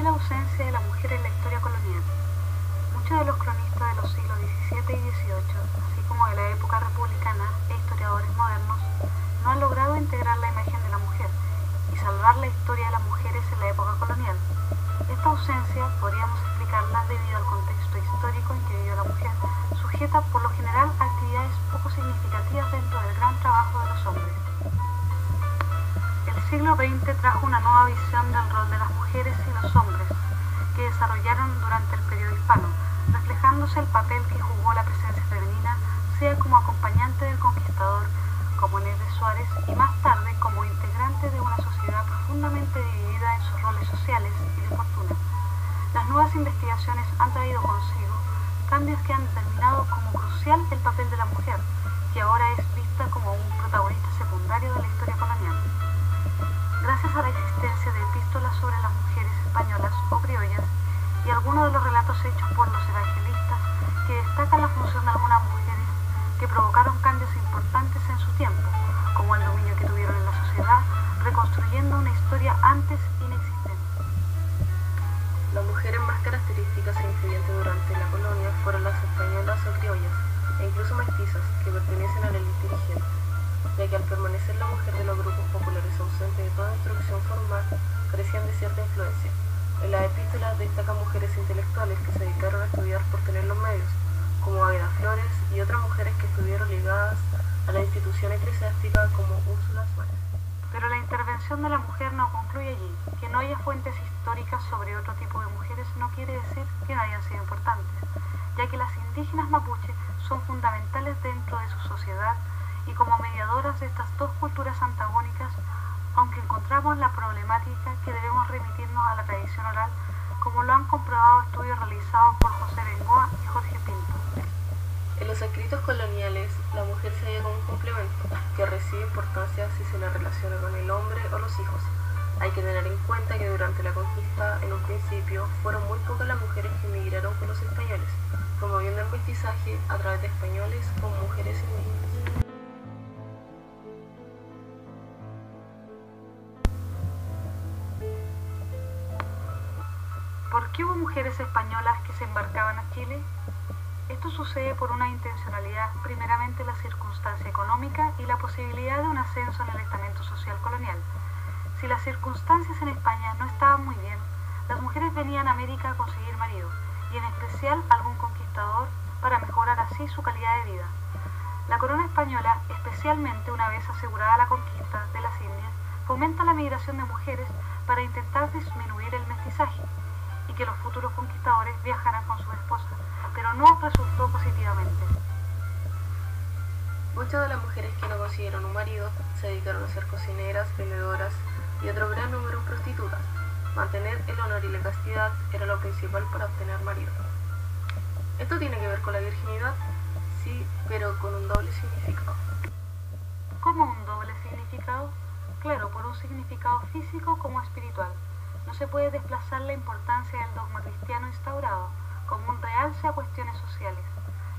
la ausencia de la mujer en la historia colonial? Muchos de los cronistas de los siglos XVII y XVIII, así como de la época republicana e historiadores modernos, no han logrado integrar la imagen de la mujer y salvar la historia de las mujeres en la época colonial. Esta ausencia podríamos explicarla debido al contexto histórico en que vivió la mujer, sujeta por lo general a actividades poco significativas dentro del gran trabajo de los hombres. El siglo XX trajo una nueva visión del rol de las mujeres y los hombres que desarrollaron durante el periodo hispano, reflejándose el papel que jugó la presencia femenina, sea como acompañante del conquistador, como Inés de Suárez, y más tarde como integrante de una sociedad profundamente dividida en sus roles sociales y de fortuna. Las nuevas investigaciones han traído consigo cambios que han determinado como crucial el papel de la mujer, que ahora es vista como un protagonista secundario de la historia colonial. Gracias a la existencia de epístolas sobre las mujeres españolas o criollas y algunos de los relatos hechos por los evangelistas que destacan la función de algunas mujeres que provocaron cambios importantes en su tiempo, como el dominio que tuvieron en la sociedad, reconstruyendo una historia antes inexistente. Las mujeres más características e influyentes durante la colonia fueron las españolas o criollas, e incluso mestizas, que pertenecen a la élite dirigente, ya que al permanecer la mujer de los grupos populares ausente de toda instrucción formal, carecían de cierta influencia. En las epístolas destacan mujeres intelectuales que se dedicaron a estudiar por tener los medios, como Águeda Flores y otras mujeres que estuvieron ligadas a la institución eclesiástica como Úrsula Suárez. Pero la intervención de la mujer no concluye allí. Que no haya fuentes históricas sobre otro tipo de mujeres no quiere decir que no hayan sido importantes, ya que las indígenas mapuche son fundamentales dentro de su sociedad y como mediadoras de estas dos culturas antagónicas, aunque encontramos la problemática que debemos remitirnos a la tradición oral, como lo han comprobado estudios realizados por José Bengoa y Jorge Pinto. En los escritos coloniales, la mujer se ve como un complemento, que recibe importancia si se la relaciona con el hombre o los hijos. Hay que tener en cuenta que durante la conquista, en un principio, fueron muy pocas las mujeres que emigraron con los españoles, promoviendo el mestizaje a través de españoles con mujeres indígenas. ¿Por qué hubo mujeres españolas que se embarcaban a Chile? Esto sucede por una intencionalidad, primeramente la circunstancia económica y la posibilidad de un ascenso en el estamento social colonial. Si las circunstancias en España no estaban muy bien, las mujeres venían a América a conseguir marido, y en especial algún conquistador, para mejorar así su calidad de vida. La corona española, especialmente una vez asegurada la conquista de las Indias, fomenta la migración de mujeres para intentar disminuir el mestizaje y que los futuros conquistadores viajaran con sus esposas, pero no resultó positivamente. Muchas de las mujeres que no consiguieron un marido se dedicaron a ser cocineras, vendedoras y otro gran número en prostitutas. Mantener el honor y la castidad era lo principal para obtener marido. ¿Esto tiene que ver con la virginidad? Sí, pero con un doble significado. ¿Cómo un doble significado? Claro, por un significado físico como espiritual. No se puede desplazar la importancia del dogma cristiano instaurado como un realce a cuestiones sociales.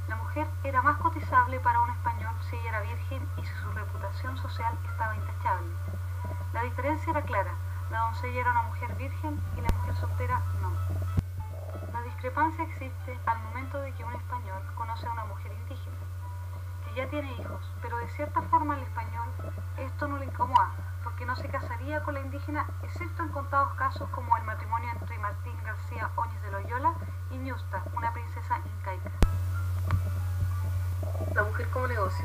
La mujer era más cotizable para un español si ella era virgen y si su reputación social estaba intachable. La diferencia era clara: la doncella era una mujer virgen y la mujer soltera no. La discrepancia existe al momento de que un español conoce a una mujer indígena, que ya tiene hijos, pero de cierta forma al español esto no le incomoda, porque no se casaría con la indígena, excepto en contados casos como el matrimonio entre Martín García Óñez de Loyola y Ñusta, una princesa incaica. La mujer como negocio.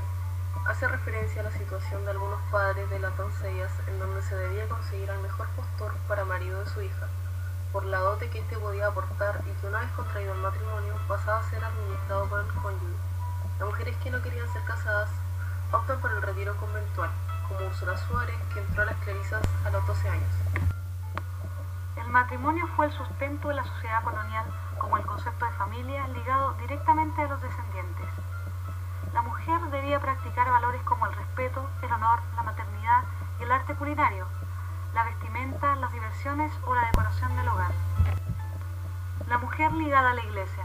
Hace referencia a la situación de algunos padres de las doncellas en donde se debía conseguir al mejor postor para marido de su hija, por la dote que éste podía aportar y que una vez contraído el matrimonio pasaba a ser administrado por el cónyuge. Las mujeres que no querían ser casadas optan por el retiro conventual, como Úrsula Suárez, que entró a las Clarisas a los 12 años. El matrimonio fue el sustento de la sociedad colonial, como el concepto de familia ligado directamente a los descendientes. La mujer debía practicar valores como el respeto, el honor, la maternidad y el arte culinario, la vestimenta, las diversiones o la decoración del hogar. La mujer ligada a la iglesia.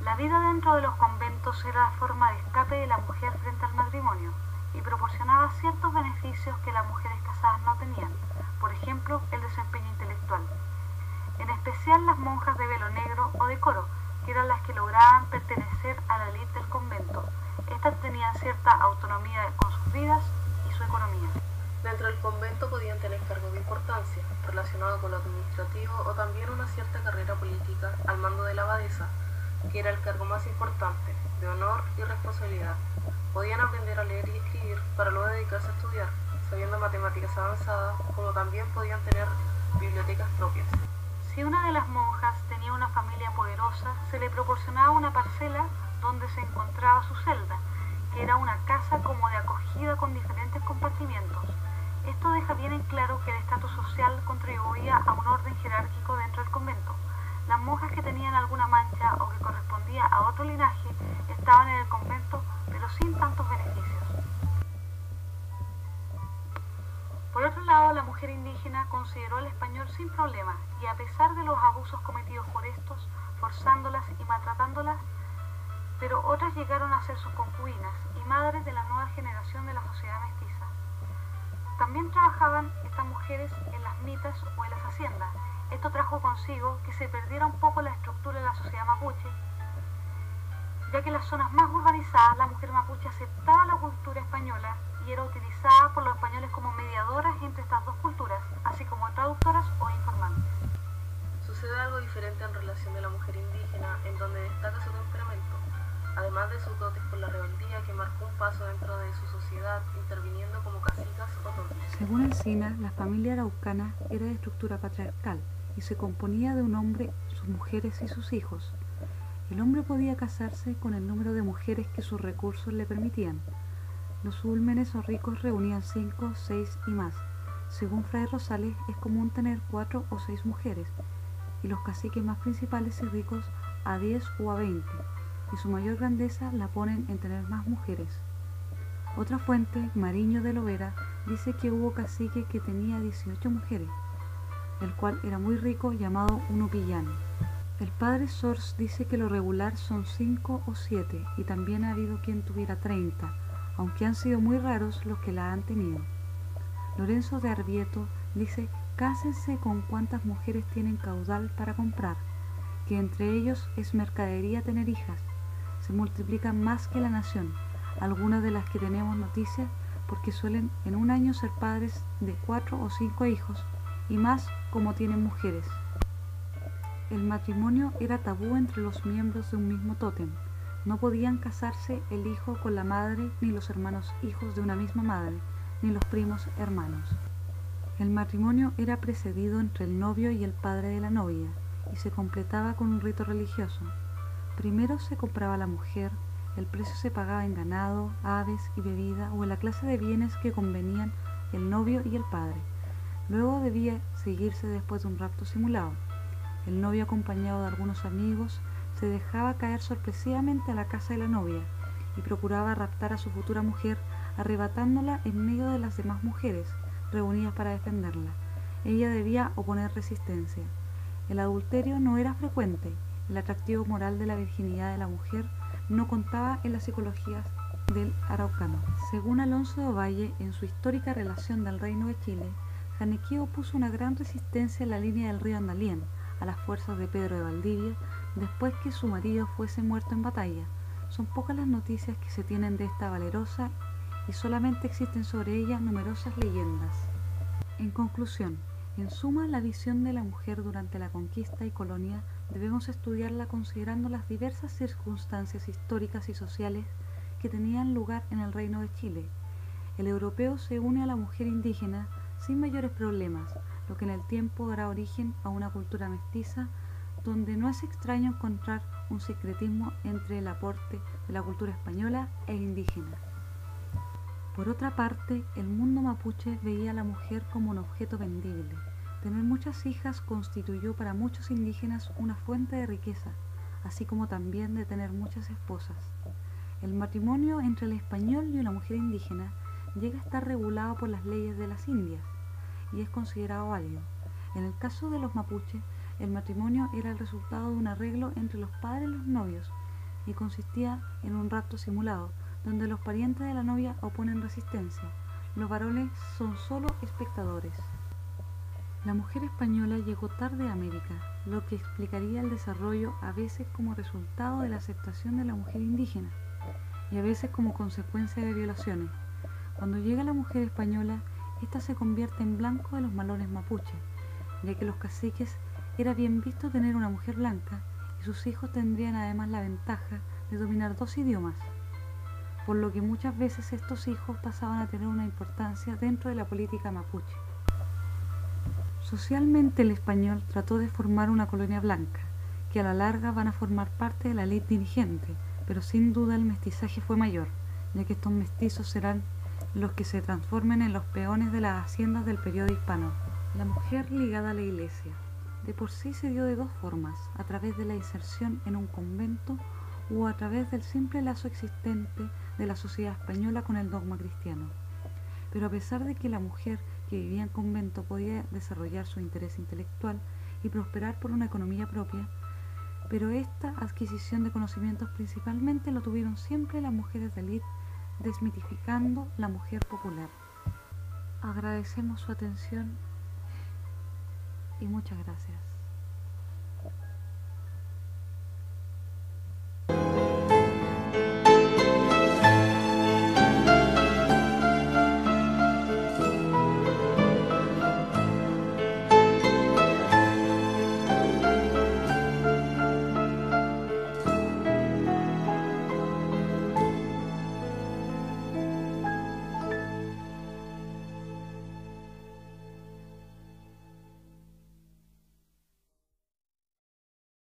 La vida dentro de los conventos era la forma de escape de la mujer frente al matrimonio y proporcionaba ciertos beneficios que las mujeres casadas no tenían, por ejemplo, el desempeño intelectual. En especial especial las monjas de velo negro o de coro, que eran las que lograban pertenecer a la élite del convento. Estas tenían cierta autonomía con sus vidas y su economía. Dentro del convento podían tener cargos de importancia, relacionados con lo administrativo o también una cierta carrera política al mando de la abadesa, que era el cargo más importante, de honor y responsabilidad. Podían aprender a leer y escribir para luego dedicarse a estudiar, sabiendo matemáticas avanzadas, como también podían tener bibliotecas propias. Si una de las monjas tenía una familia poderosa, se le proporcionaba una parcela donde se encontraba su celda, que era una casa como de acogida con diferentes compartimientos. Esto deja bien en claro que el estatus social contribuía a un orden jerárquico dentro del convento. Las monjas que tenían alguna mancha o que correspondía a otro linaje estaban en el convento, pero sin tantos beneficios. Por otro lado, la mujer indígena consideró al español sin problema, y a pesar de los abusos cometidos por estos, forzándolas y maltratándolas, pero otras llegaron a ser sus concubinas y madres de la nueva generación de la sociedad mestiza. También trabajaban estas mujeres en las mitas o en las haciendas. Esto trajo consigo que se perdiera un poco la estructura de la sociedad mapuche, ya que en las zonas más urbanizadas la mujer mapuche aceptaba la cultura española y era utilizada por los españoles como mediadoras entre estas dos culturas, así como traductoras o informantes. Sucede algo diferente en relación de la mujer indígena, en donde destaca su temperamento, además de sus dotes por la rebeldía que marcó un paso dentro de su sociedad, interviniendo como cacicas o totis. Según Encina, la familia araucana era de estructura patriarcal y se componía de un hombre, sus mujeres y sus hijos. El hombre podía casarse con el número de mujeres que sus recursos le permitían. Los úlmenes o ricos reunían 5, 6 y más. Según Fray Rosales, es común tener 4 o 6 mujeres, y los caciques más principales y ricos a 10 o a 20, y su mayor grandeza la ponen en tener más mujeres. Otra fuente, Mariño de Lovera, dice que hubo cacique que tenía 18 mujeres, el cual era muy rico, llamado Unupillán. El padre Sors dice que lo regular son 5 o 7, y también ha habido quien tuviera 30, aunque han sido muy raros los que la han tenido. Lorenzo de Arbieto dice: cásense con cuantas mujeres tienen caudal para comprar, que entre ellos es mercadería tener hijas. Se multiplican más que la nación, algunas de las que tenemos noticias, porque suelen en un año ser padres de 4 o 5 hijos, y más como tienen mujeres. El matrimonio era tabú entre los miembros de un mismo tótem. No podían casarse el hijo con la madre, ni los hermanos hijos de una misma madre, ni los primos hermanos. El matrimonio era precedido entre el novio y el padre de la novia, y se completaba con un rito religioso. Primero se compraba la mujer, el precio se pagaba en ganado, aves y bebida, o en la clase de bienes que convenían el novio y el padre. Luego debía seguirse después de un rapto simulado. El novio, acompañado de algunos amigos, se dejaba caer sorpresivamente a la casa de la novia y procuraba raptar a su futura mujer, arrebatándola en medio de las demás mujeres reunidas para defenderla. Ella debía oponer resistencia. El adulterio no era frecuente. El atractivo moral de la virginidad de la mujer no contaba en la psicología del araucano. Según Alonso de Ovalle, en su histórica relación del Reino de Chile, Janequí opuso una gran resistencia en la línea del río Andalién a las fuerzas de Pedro de Valdivia después que su marido fuese muerto en batalla. Son pocas las noticias que se tienen de esta valerosa y solamente existen sobre ella numerosas leyendas. En conclusión, en suma, la visión de la mujer durante la conquista y colonia debemos estudiarla considerando las diversas circunstancias históricas y sociales que tenían lugar en el Reino de Chile. El europeo se une a la mujer indígena sin mayores problemas, lo que en el tiempo dará origen a una cultura mestiza donde no es extraño encontrar un sincretismo entre el aporte de la cultura española e indígena. Por otra parte, el mundo mapuche veía a la mujer como un objeto vendible. Tener muchas hijas constituyó para muchos indígenas una fuente de riqueza, así como también de tener muchas esposas. El matrimonio entre el español y una mujer indígena llega a estar regulado por las leyes de las Indias y es considerado válido. En el caso de los mapuches, el matrimonio era el resultado de un arreglo entre los padres y los novios y consistía en un rapto simulado, donde los parientes de la novia oponen resistencia. Los varones son solo espectadores. La mujer española llegó tarde a América, lo que explicaría el desarrollo a veces como resultado de la aceptación de la mujer indígena y a veces como consecuencia de violaciones. Cuando llega la mujer española, ésta se convierte en blanco de los malones mapuches, ya que los caciques era bien visto tener una mujer blanca y sus hijos tendrían además la ventaja de dominar 2 idiomas, por lo que muchas veces estos hijos pasaban a tener una importancia dentro de la política mapuche. Socialmente el español trató de formar una colonia blanca, que a la larga van a formar parte de la élite dirigente, pero sin duda el mestizaje fue mayor, ya que estos mestizos serán los que se transformen en los peones de las haciendas del periodo hispano. La mujer ligada a la iglesia. De por sí se dio de 2 formas, a través de la inserción en un convento o a través del simple lazo existente de la sociedad española con el dogma cristiano. Pero a pesar de que la mujer que vivía en convento podía desarrollar su interés intelectual y prosperar por una economía propia, pero esta adquisición de conocimientos principalmente lo tuvieron siempre las mujeres de élite, desmitificando la mujer popular. Agradecemos su atención y muchas gracias.